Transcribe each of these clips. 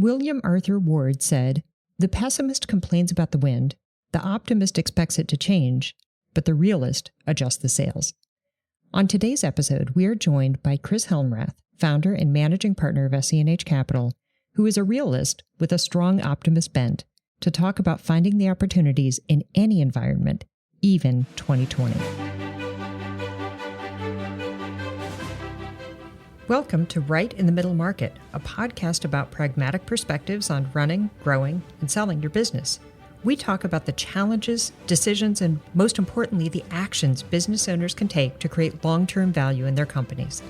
William Arthur Ward said, "The pessimist complains about the wind, the optimist expects it to change, but the realist adjusts the sails." On today's episode, we are joined by Chris Helmrath, founder and managing partner of SC&H Capital, who is a realist with a strong optimist bent, to talk about finding the opportunities in any environment, even 2020. Welcome to Right in the Middle Market, a podcast about pragmatic perspectives on running, growing, and selling your business. We talk about the challenges, decisions, and most importantly, the actions business owners can take to create long-term value in their companies.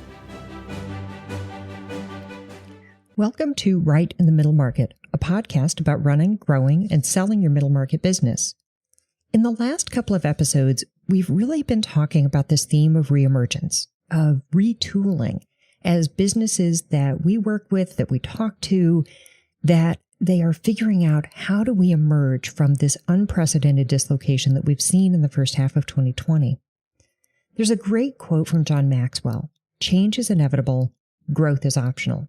Welcome to Right in the Middle Market, a podcast about running, growing, and selling your middle market business. In the last couple of episodes, we've really been talking about this theme of reemergence, of retooling, as businesses that we work with, that we talk to, that they are figuring out how do we emerge from this unprecedented dislocation that we've seen in the first half of 2020. There's a great quote from John Maxwell: "Change is inevitable, growth is optional."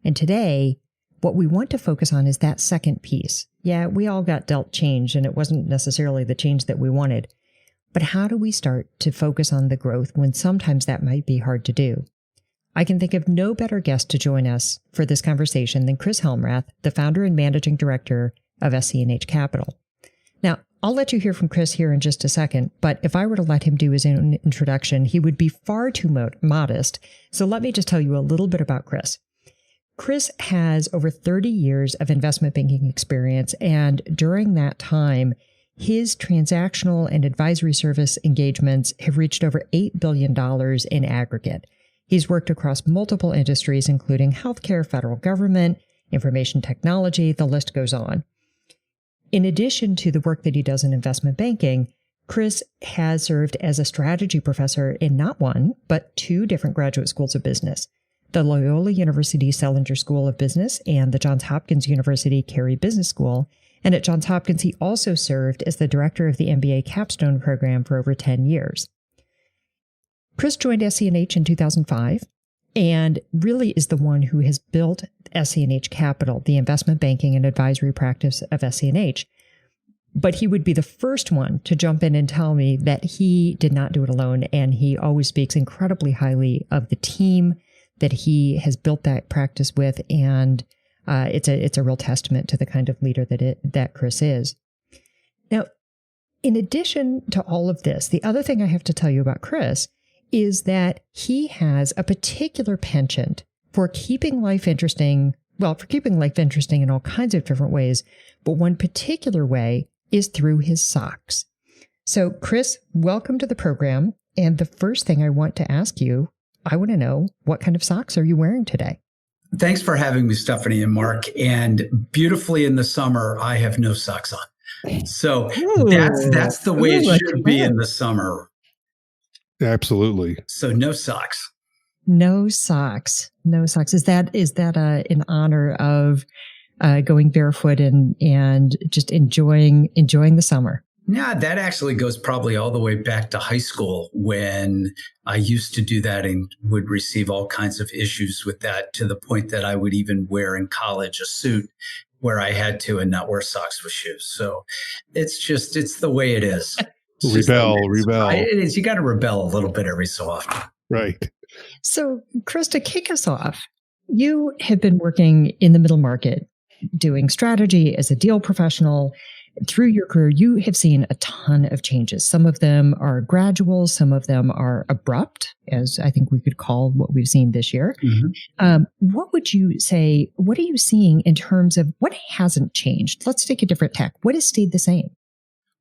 And today, what we want to focus on is that second piece. Yeah, we all got dealt change, and it wasn't necessarily the change that we wanted. But how do we start to focus on the growth when sometimes that might be hard to do? I can think of no better guest to join us for this conversation than Chris Helmrath, the founder and managing director of SC&H Capital. Now, I'll let you hear from Chris here in just a second, but if I were to let him do his own introduction, he would be far too modest. So let me just tell you a little bit about Chris. Chris has over 30 years of investment banking experience, and during that time, his transactional and advisory service engagements have reached over $8 billion in aggregate. He's worked across multiple industries, including healthcare, federal government, information technology, the list goes on. In addition to the work that he does in investment banking, Chris has served as a strategy professor in not one, but two different graduate schools of business, the Loyola University Selinger School of Business and the Johns Hopkins University Carey Business School. And at Johns Hopkins, he also served as the director of the MBA Capstone program for over 10 years. Chris joined SC&H in 2005 and really is the one who has built SC&H Capital, the investment banking and advisory practice of SC&H. But he would be the first one to jump in and tell me that he did not do it alone, and he always speaks incredibly highly of the team that he has built that practice with, and it's a real testament to the kind of leader that Chris is. Now, in addition to all of this, the other thing I have to tell you about Chris is that he has a particular penchant for keeping life interesting, in all kinds of different ways, but one particular way is through his socks. So, Chris, welcome to the program. And the first thing I want to ask you, I want to know, what kind of socks are you wearing today? Thanks for having me, Stephanie and Mark. And beautifully in the summer, I have no socks on. So that's the way it should be in the summer. Absolutely. So no socks. No socks. No socks. Is that in honor of going barefoot and just enjoying the summer? Yeah, that actually goes probably all the way back to high school when I used to do that and would receive all kinds of issues with that, to the point that I would even wear in college a suit where I had to and not wear socks with shoes. So it's the way it is. Rebel. It is. You got to rebel a little bit every so often. Right. So, Chris, to kick us off, you have been working in the middle market, doing strategy as a deal professional. Through your career, you have seen a ton of changes. Some of them are gradual, some of them are abrupt, as I think we could call what we've seen this year. Mm-hmm. What would you say, what are you seeing in terms of what hasn't changed? Let's take a different tack. What has stayed the same?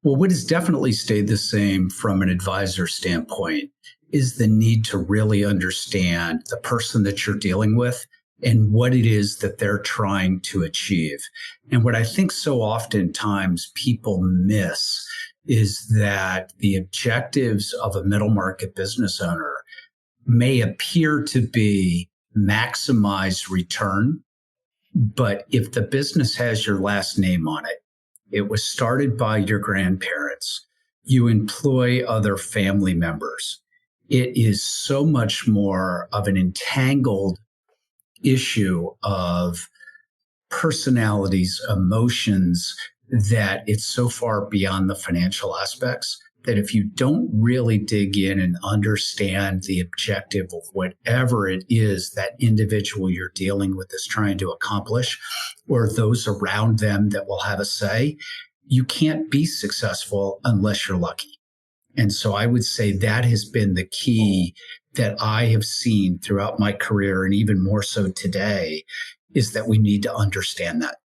Well, what has definitely stayed the same from an advisor standpoint is the need to really understand the person that you're dealing with and what it is that they're trying to achieve. And what I think so oftentimes people miss is that the objectives of a middle market business owner may appear to be maximize return, but if the business has your last name on it, it was started by your grandparents, you employ other family members, it is so much more of an entangled issue of personalities, emotions, that it's so far beyond the financial aspects that if you don't really dig in and understand the objective of whatever it is that individual you're dealing with is trying to accomplish, or those around them that will have a say, you can't be successful unless you're lucky. And so I would say that has been the key that I have seen throughout my career, and even more so today, is that we need to understand that.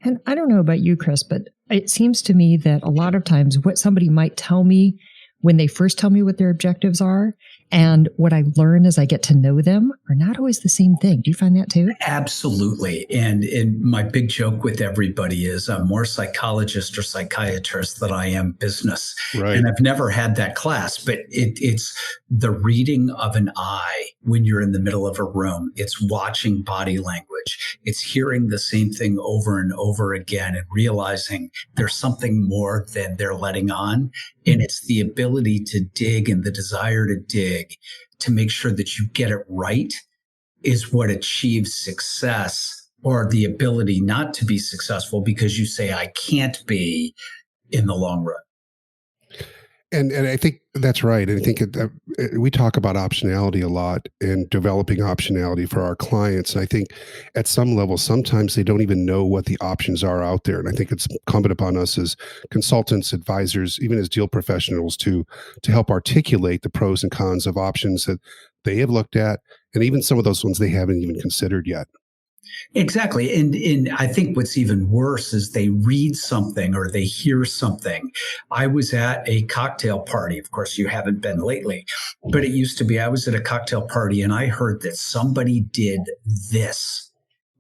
And I don't know about you, Chris, but it seems to me that a lot of times what somebody might tell me when they first tell me what their objectives are and what I learn as I get to know them are not always the same thing. Do you find that too? Absolutely. And my big joke with everybody is I'm more psychologist or psychiatrist than I am business. Right. And I've never had that class, but it's the reading of an eye when you're in the middle of a room. It's watching body language. It's hearing the same thing over and over again and realizing there's something more than they're letting on. And it's the ability to dig and the desire to dig to make sure that you get it right is what achieves success, or the ability not to be successful because you say, I can't be, in the long run. And I think that's right. And I think we talk about optionality a lot and developing optionality for our clients. And I think at some level, sometimes they don't even know what the options are out there. And I think it's incumbent upon us as consultants, advisors, even as deal professionals to help articulate the pros and cons of options that they have looked at, and even some of those ones they haven't even considered yet. Exactly. And I think what's even worse is they read something or they hear something. I was at a cocktail party. Of course, you haven't been lately, but it used to be I was at a cocktail party and I heard that somebody did this,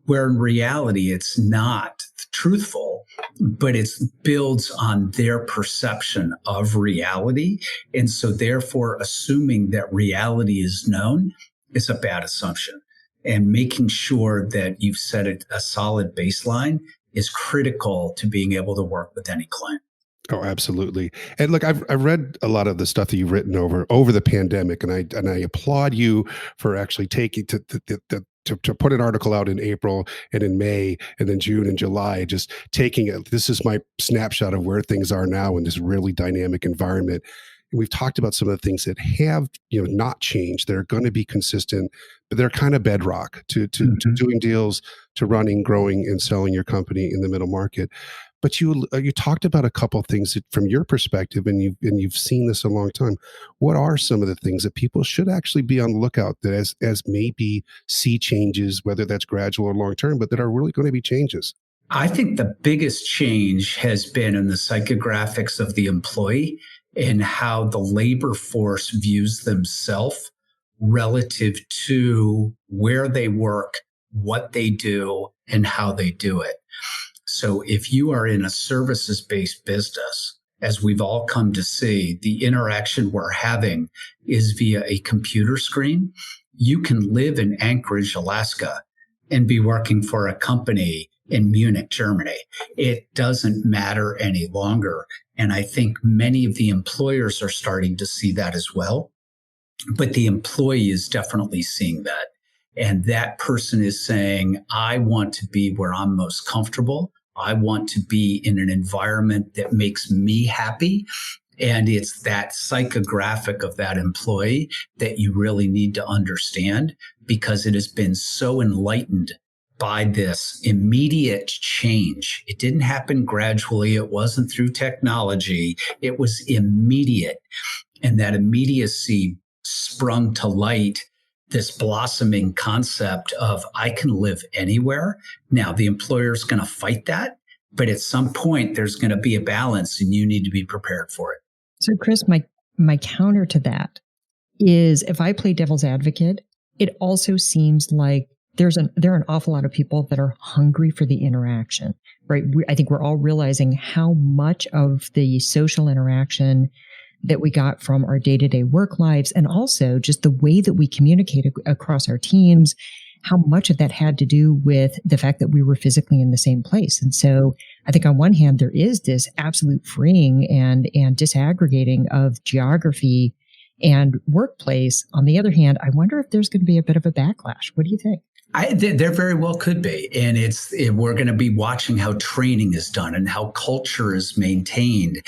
where in reality, it's not truthful, but it builds on their perception of reality. And so therefore, assuming that reality is known is a bad assumption. And making sure that you've set a solid baseline is critical to being able to work with any client. Oh, absolutely. And look, I've read a lot of the stuff that you've written over the pandemic, and I applaud you for actually taking to put an article out in April and in May and then June and July, just taking it. This is my snapshot of where things are now in this really dynamic environment. And we've talked about some of the things that have, not changed. They're going to be consistent, but they're kind of bedrock to doing deals, to running, growing, and selling your company in the middle market. But you talked about a couple of things that, from your perspective, and you've seen this a long time. What are some of the things that people should actually be on the lookout that as maybe see changes, whether that's gradual or long term, but that are really going to be changes? I think the biggest change has been in the psychographics of the employee and how the labor force views themselves relative to where they work, what they do, and how they do it. So if you are in a services-based business, as we've all come to see, the interaction we're having is via a computer screen. You can live in Anchorage, Alaska, and be working for a company in Munich, Germany. It doesn't matter any longer. And I think many of the employers are starting to see that as well. But the employee is definitely seeing that. And that person is saying, I want to be where I'm most comfortable. I want to be in an environment that makes me happy. And it's that psychographic of that employee that you really need to understand, because it has been so enlightened by this immediate change. It didn't happen gradually. It wasn't through technology. It was immediate. And that immediacy sprung to light this blossoming concept of I can live anywhere. Now, the employer is going to fight that, but at some point there's going to be a balance and you need to be prepared for it. So, Chris, my counter to that is, if I play devil's advocate, it also seems like there are an awful lot of people that are hungry for the interaction, right? I think we're all realizing how much of the social interaction that we got from our day-to-day work lives, and also just the way that we communicate across our teams, how much of that had to do with the fact that we were physically in the same place. And so I think on one hand, there is this absolute freeing and disaggregating of geography and workplace. On the other hand, I wonder if there's going to be a bit of a backlash. What do you think? There very well could be. And we're going to be watching how training is done and how culture is maintained.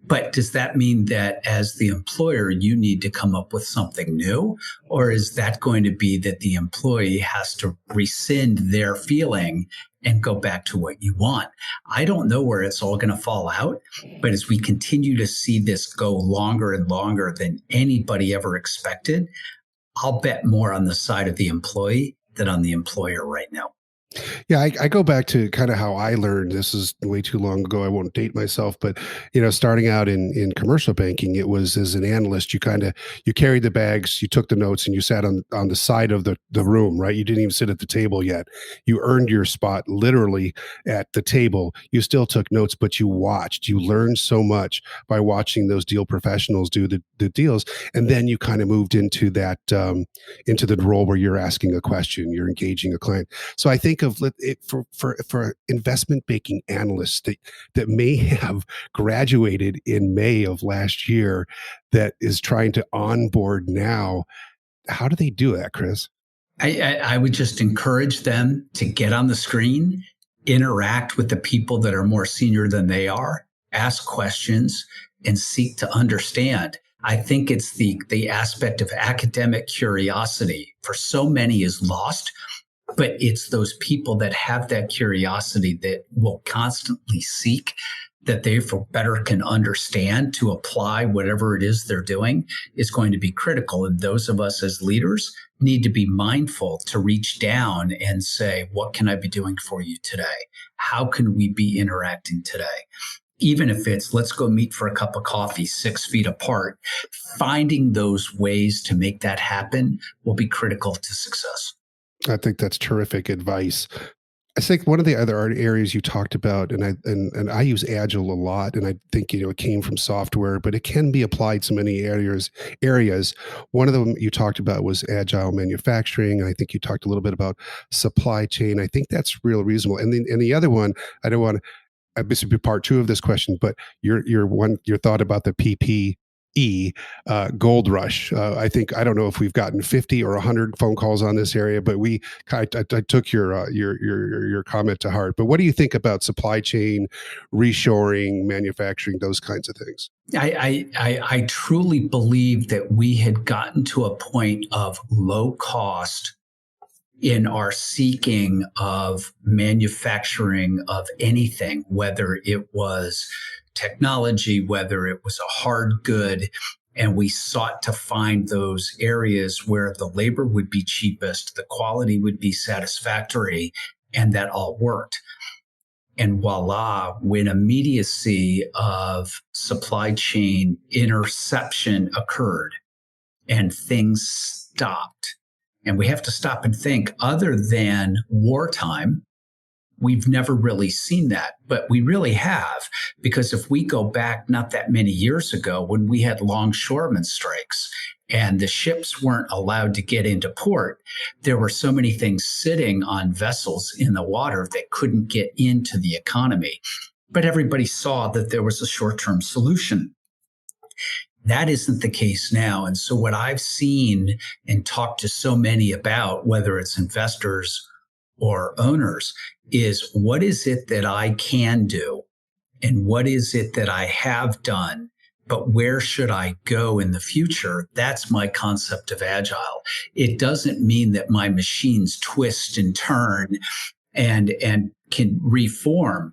But does that mean that as the employer, you need to come up with something new? Or is that going to be that the employee has to rescind their feeling and go back to what you want? I don't know where it's all going to fall out. But as we continue to see this go longer and longer than anybody ever expected, I'll bet more on the side of the employee than on the employer right now. Yeah, I go back to kind of how I learned. This is way too long ago. I won't date myself, but starting out in commercial banking, it was as an analyst, you carried the bags, you took the notes, and you sat on the side of the room, right? You didn't even sit at the table yet. You earned your spot literally at the table. You still took notes, but you watched. You learned so much by watching those deal professionals do the deals, and then you kind of moved into that into the role where you're asking a question, you're engaging a client. So I think of it for investment banking analysts that may have graduated in May of last year that is trying to onboard now. How do they do that, Chris? I would just encourage them to get on the screen, interact with the people that are more senior than they are, ask questions, and seek to understand. I think it's the aspect of academic curiosity for so many is lost. But it's those people that have that curiosity that will constantly seek, that they for better can understand to apply whatever it is they're doing is going to be critical. And those of us as leaders need to be mindful to reach down and say, what can I be doing for you today? How can we be interacting today? Even if it's let's go meet for a cup of coffee 6 feet apart, finding those ways to make that happen will be critical to success. I think that's terrific advice. I think one of the other areas you talked about, and I use Agile a lot, and I think it came from software, but it can be applied to many areas. One of them you talked about was Agile manufacturing. I think you talked a little bit about supply chain. I think that's real reasonable. And the other one, I don't want to. This would be part 2 of this question, but your thought about the PPE gold rush. I don't know if we've gotten 50 or 100 phone calls on this area, but I took your comment to heart. But what do you think about supply chain, reshoring, manufacturing, those kinds of things? I truly believe that we had gotten to a point of low cost in our seeking of manufacturing of anything, whether it was technology, whether it was a hard good. And we sought to find those areas where the labor would be cheapest, the quality would be satisfactory, and that all worked. And voila, when immediacy of supply chain interception occurred and things stopped, and we have to stop and think, other than wartime, we've never really seen that, but we really have, because if we go back not that many years ago when we had longshoremen strikes and the ships weren't allowed to get into port, there were so many things sitting on vessels in the water that couldn't get into the economy. But everybody saw that there was a short-term solution. That isn't the case now. And so what I've seen and talked to so many about, whether it's investors or owners, is what is it that I can do? And what is it that I have done? But where should I go in the future? That's my concept of agile. It doesn't mean that my machines twist and turn and can reform.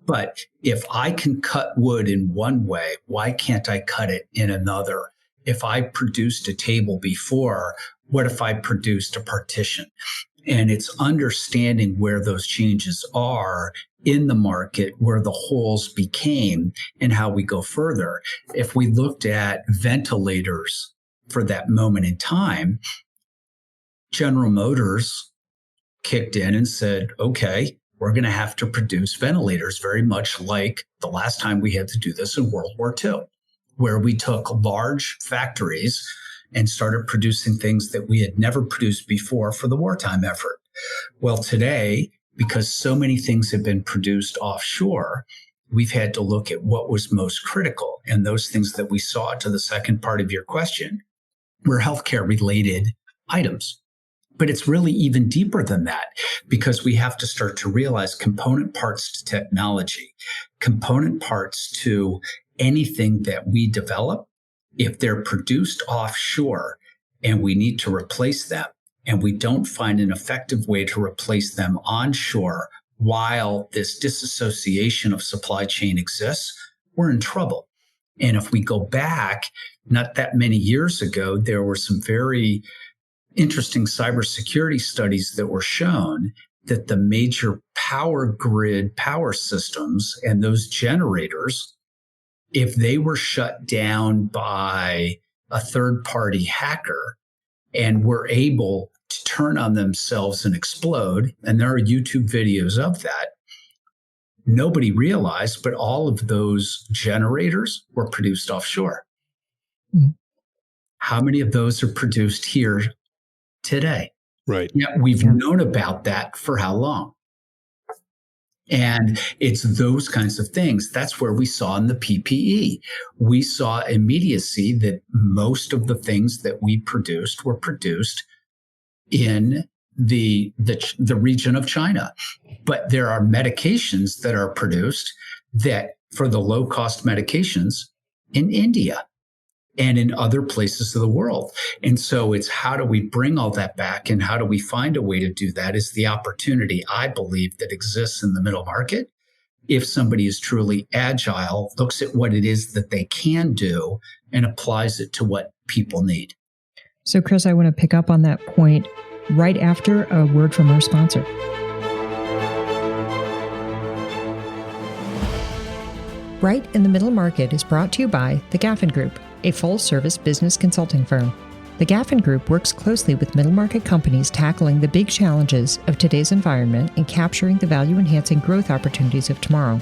But if I can cut wood in one way, why can't I cut it in another? If I produced a table before, what if I produced a partition? And it's understanding where those changes are in the market, where the holes became, and how we go further. If we looked at ventilators for that moment in time, General Motors kicked in and said, okay, we're going to have to produce ventilators, very much like the last time we had to do this in World War II, where we took large factories and started producing things that we had never produced before for the wartime effort. Well, today, because so many things have been produced offshore, we've had to look at what was most critical. And those things that we saw, to the second part of your question, were healthcare related items. But it's really even deeper than that, because we have to start to realize component parts to technology, component parts to anything that we develop, if they're produced offshore and we need to replace them, and we don't find an effective way to replace them onshore while this disassociation of supply chain exists, we're in trouble. And if we go back, not that many years ago, there were some very interesting cybersecurity studies that were shown that the major power grid power systems and those generators, if they were shut down by a third-party hacker and were able to turn on themselves and explode, and there are YouTube videos of that, nobody realized, but all of those generators were produced offshore. Mm-hmm. How many of those are produced here today? Right. Yet we've known about that for how long? And it's those kinds of things. That's where we saw in the PPE. We saw immediacy that most of the things that we produced were produced in the region of China. But there are medications that are produced that for the low cost medications in India and in other places of the world. And so it's how do we bring all that back, and how do we find a way to do that is the opportunity, I believe, that exists in the middle market. If somebody is truly agile, looks at what it is that they can do and applies it to what people need. So, Chris, I want to pick up on that point right after a word from our sponsor. Right in the Middle Market is brought to you by the Gaffin Group, a full-service business consulting firm. The Gaffin Group works closely with middle-market companies tackling the big challenges of today's environment and capturing the value-enhancing growth opportunities of tomorrow.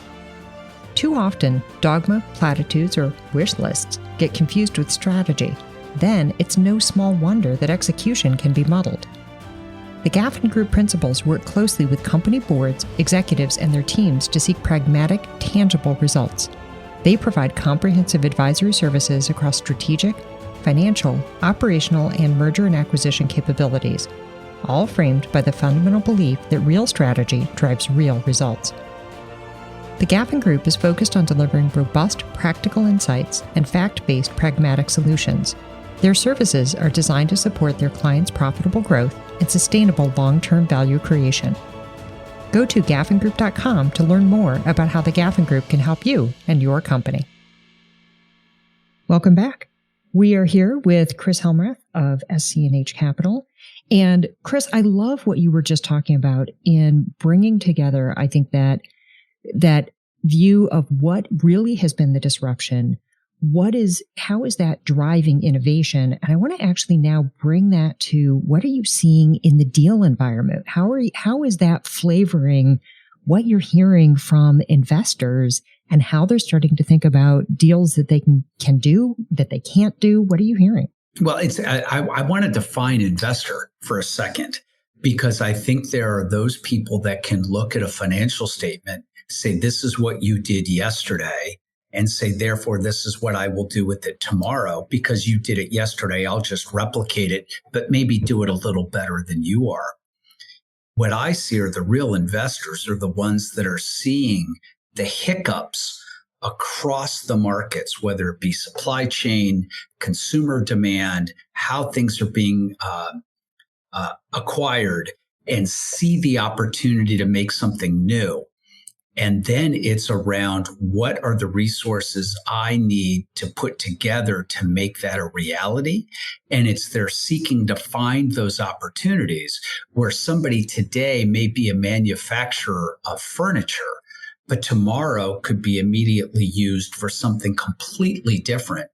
Too often, dogma, platitudes, or wish lists get confused with strategy. Then it's no small wonder that execution can be muddled. The Gaffin Group principals work closely with company boards, executives, and their teams to seek pragmatic, tangible results. They provide comprehensive advisory services across strategic, financial, operational, and merger and acquisition capabilities, all framed by the fundamental belief that real strategy drives real results. The Gaffin Group is focused on delivering robust, practical insights and fact-based pragmatic solutions. Their services are designed to support their clients' profitable growth and sustainable long-term value creation. Go to gaffingroup.com to learn more about how the Gaffin Group can help you and your company. Welcome back. We are here with Chris Helmrath of SC&H Capital. And Chris, I love what you were just talking about in bringing together, I think, that view of what really has been the disruption. How is that driving innovation? And I want to actually now bring that to what are you seeing in the deal environment? How is that flavoring what you're hearing from investors and how they're starting to think about deals that they can do, that they can't do? What are you hearing? Well, I want to define investor for a second, because I think there are those people that can look at a financial statement, say, this is what you did yesterday, and say, therefore, this is what I will do with it tomorrow. Because you did it yesterday, I'll just replicate it, but maybe do it a little better than you are. What I see are the real investors are the ones that are seeing the hiccups across the markets, whether it be supply chain, consumer demand, how things are being acquired, and see the opportunity to make something new. And then it's around what are the resources I need to put together to make that a reality. And it's they're seeking to find those opportunities where somebody today may be a manufacturer of furniture, but tomorrow could be immediately used for something completely different.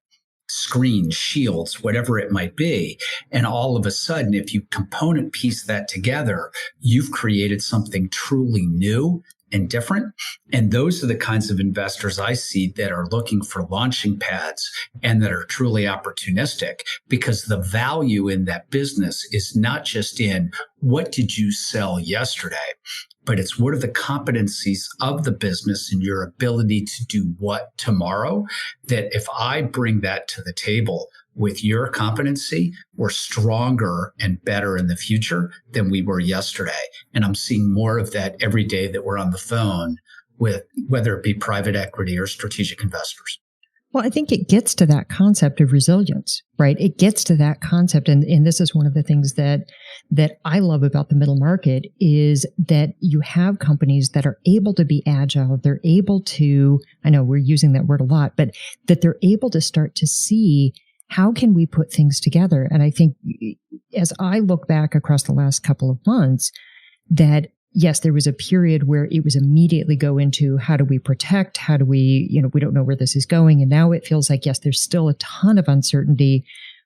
Screens, shields, whatever it might be. And all of a sudden, if you component piece that together, you've created something truly new and different. And those are the kinds of investors I see that are looking for launching pads and that are truly opportunistic, because the value in that business is not just in what did you sell yesterday, but it's what are the competencies of the business and your ability to do what tomorrow, that if I bring that to the table, with your competency, we're stronger and better in the future than we were yesterday. And I'm seeing more of that every day that we're on the phone with, whether it be private equity or strategic investors. Well, I think it gets to that concept of resilience, right? It gets to that concept. And this is one of the things that I love about the middle market is that you have companies that are able to be agile. They're able to, I know we're using that word a lot, but that they're able to start to see how can we put things together. And I think as I look back across the last couple of months, that yes, there was a period where it was immediately go into how do we protect? How do we, we don't know where this is going. And now it feels like, yes, there's still a ton of uncertainty,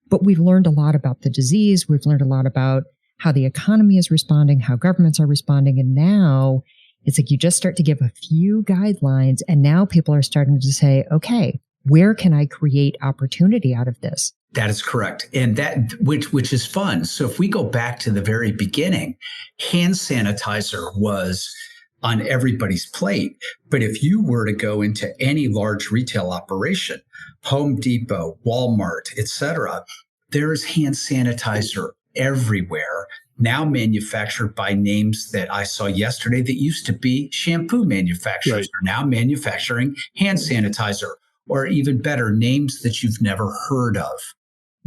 but we've learned a lot about the disease. We've learned a lot about how the economy is responding, how governments are responding. And now it's like you just start to give a few guidelines. And now people are starting to say, okay, where can I create opportunity out of this? That is correct. And that, which is fun. So if we go back to the very beginning, hand sanitizer was on everybody's plate. But if you were to go into any large retail operation, Home Depot, Walmart, etc., there is hand sanitizer everywhere, now manufactured by names that I saw yesterday that used to be shampoo manufacturers, are now manufacturing hand sanitizer, or even better, names that you've never heard of.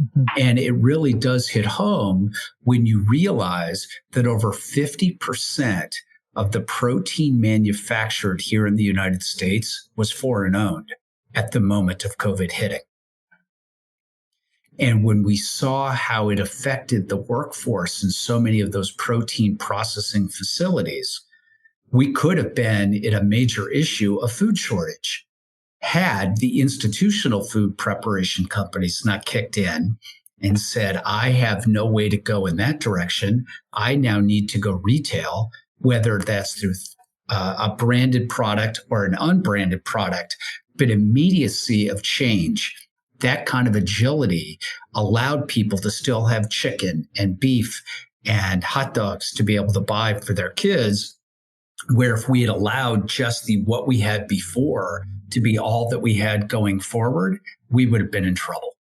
Mm-hmm. And it really does hit home when you realize that over 50% of the protein manufactured here in the United States was foreign owned at the moment of COVID hitting. And when we saw how it affected the workforce in so many of those protein processing facilities, we could have been in a major issue of food shortage. Had the institutional food preparation companies not kicked in and said, I have no way to go in that direction. I now need to go retail, whether that's through a branded product or an unbranded product, but immediacy of change, that kind of agility allowed people to still have chicken and beef and hot dogs to be able to buy for their kids, where if we had allowed just what we had before to be all that we had going forward, we would have been in trouble.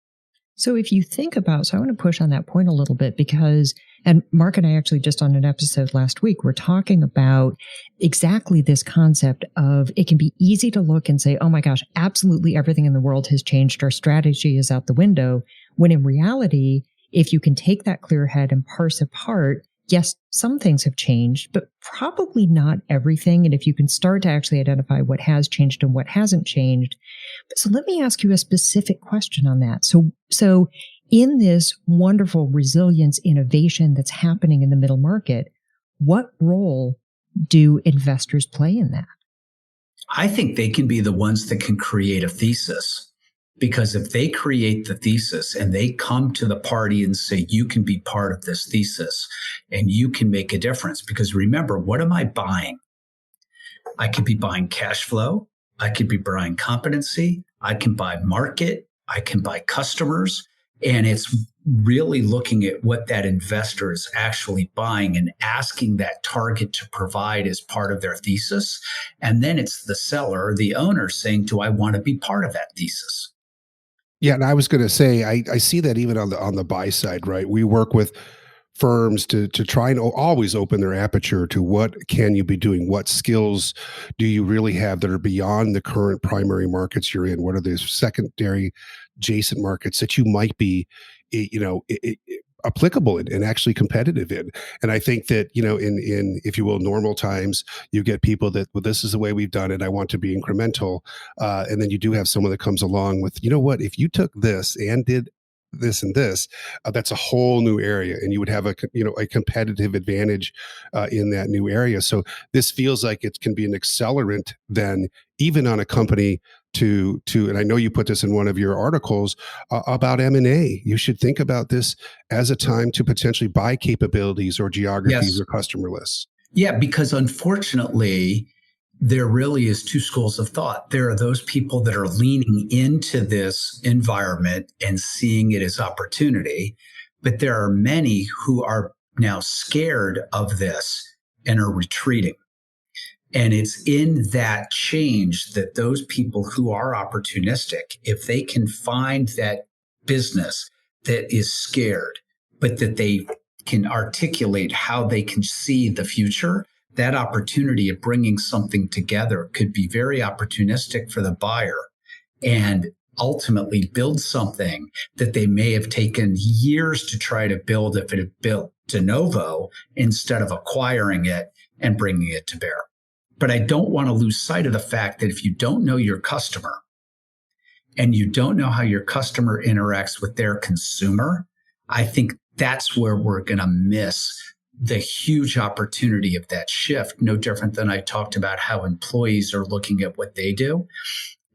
So if you think about, so I want to push on that point a little bit because, and Mark and I actually just on an episode last week, we're talking about exactly this concept of it can be easy to look and say, oh my gosh, absolutely everything in the world has changed. Our strategy is out the window. When in reality, if you can take that clear head and parse apart, yes, some things have changed, but probably not everything. And if you can start to actually identify what has changed and what hasn't changed. So let me ask you a specific question on that. So in this wonderful resilience innovation that's happening in the middle market, what role do investors play in that? I think they can be the ones that can create a thesis. Because if they create the thesis and they come to the party and say, you can be part of this thesis and you can make a difference. Because remember, what am I buying? I could be buying cash flow. I could be buying competency. I can buy market. I can buy customers. And it's really looking at what that investor is actually buying and asking that target to provide as part of their thesis. And then it's the seller or the owner saying, do I want to be part of that thesis? Yeah, and I was going to say, I see that even on the buy side, right? We work with firms to try and always open their aperture to what can you be doing? What skills do you really have that are beyond the current primary markets you're in? What are the secondary adjacent markets that you might be, applicable and actually competitive in? And I think that, in if you will, normal times, you get people that, well, this is the way we've done it. I want to be incremental. And then you do have someone that comes along with, you know what, if you took this and did this and this, that's a whole new area, and you would have a competitive advantage in that new area. So this feels like it can be an accelerant then, even on a company to and I know you put this in one of your articles about M&A. You should think about this as a time to potentially buy capabilities or geographies or customer lists. Yeah, because unfortunately, there really is two schools of thought. There are those people that are leaning into this environment and seeing it as opportunity, but there are many who are now scared of this and are retreating. And it's in that change that those people who are opportunistic, if they can find that business that is scared, but that they can articulate how they can see the future, that opportunity of bringing something together could be very opportunistic for the buyer and ultimately build something that they may have taken years to try to build if it had built de novo instead of acquiring it and bringing it to bear. But I don't want to lose sight of the fact that if you don't know your customer and you don't know how your customer interacts with their consumer, I think that's where we're going to miss the huge opportunity of that shift. No different than I talked about how employees are looking at what they do.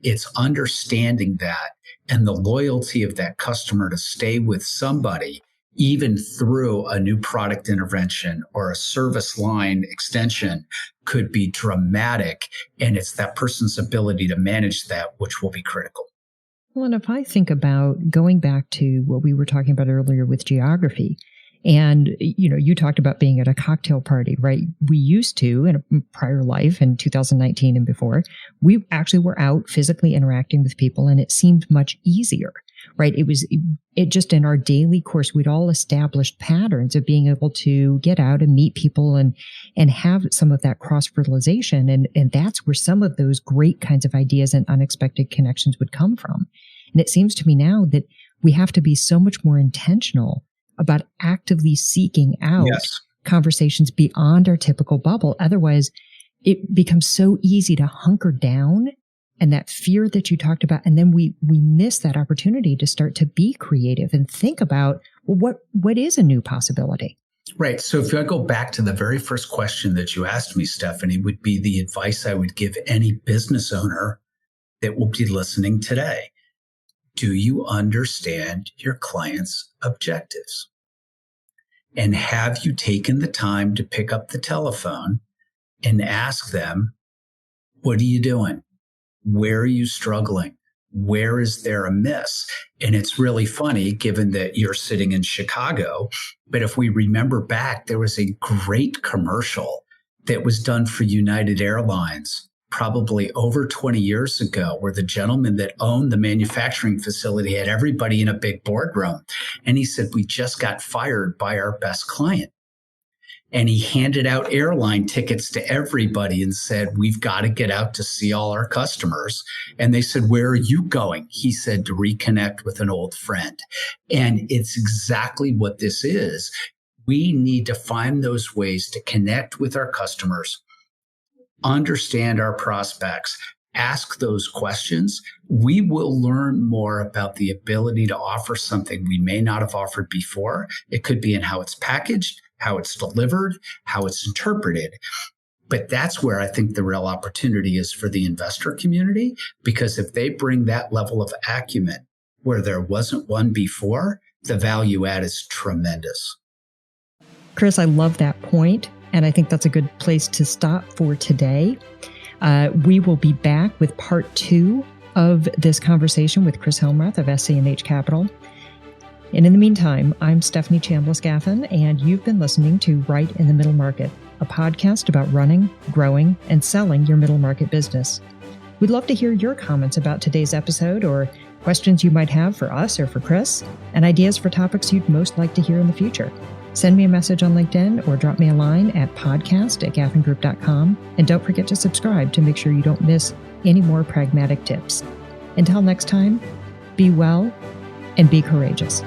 It's understanding that and the loyalty of that customer to stay with somebody, even through a new product intervention or a service line extension, could be dramatic. And it's that person's ability to manage that, which will be critical. Well, and if I think about going back to what we were talking about earlier with geography, and, you talked about being at a cocktail party, right? We used to, in a prior life in 2019 and before, we actually were out physically interacting with people, and it seemed much easier, right? It just in our daily course, we'd all established patterns of being able to get out and meet people and have some of that cross-fertilization. And that's where some of those great kinds of ideas and unexpected connections would come from. And it seems to me now that we have to be so much more intentional about actively seeking out conversations beyond our typical bubble. Otherwise, it becomes so easy to hunker down and that fear that you talked about. And then we miss that opportunity to start to be creative and think about, well, what is a new possibility? Right. So if I go back to the very first question that you asked me, Stephanie, would be the advice I would give any business owner that will be listening today. Do you understand your client's objectives? And have you taken the time to pick up the telephone and ask them, what are you doing? Where are you struggling? Where is there a miss? And it's really funny, given that you're sitting in Chicago, but if we remember back, there was a great commercial that was done for United Airlines probably over 20 years ago, where the gentleman that owned the manufacturing facility had everybody in a big boardroom. And he said, we just got fired by our best client. And he handed out airline tickets to everybody and said, we've got to get out to see all our customers. And they said, where are you going? He said, to reconnect with an old friend. And it's exactly what this is. We need to find those ways to connect with our customers, understand our prospects, ask those questions. We will learn more about the ability to offer something we may not have offered before. It could be in how it's packaged, how it's delivered, how it's interpreted. But that's where I think the real opportunity is for the investor community, because if they bring that level of acumen where there wasn't one before, the value add is tremendous. Chris, I love that point. And I think that's a good place to stop for today. We will be back with part 2 of this conversation with Chris Helmrath of SC&H Capital. And in the meantime, I'm Stephanie Chambliss-Gaffin, and you've been listening to Right in the Middle Market, a podcast about running, growing, and selling your middle market business. We'd love to hear your comments about today's episode, or questions you might have for us or for Chris, and ideas for topics you'd most like to hear in the future. Send me a message on LinkedIn or drop me a line at podcast@gaffingroup.com. And don't forget to subscribe to make sure you don't miss any more pragmatic tips. Until next time, be well and be courageous.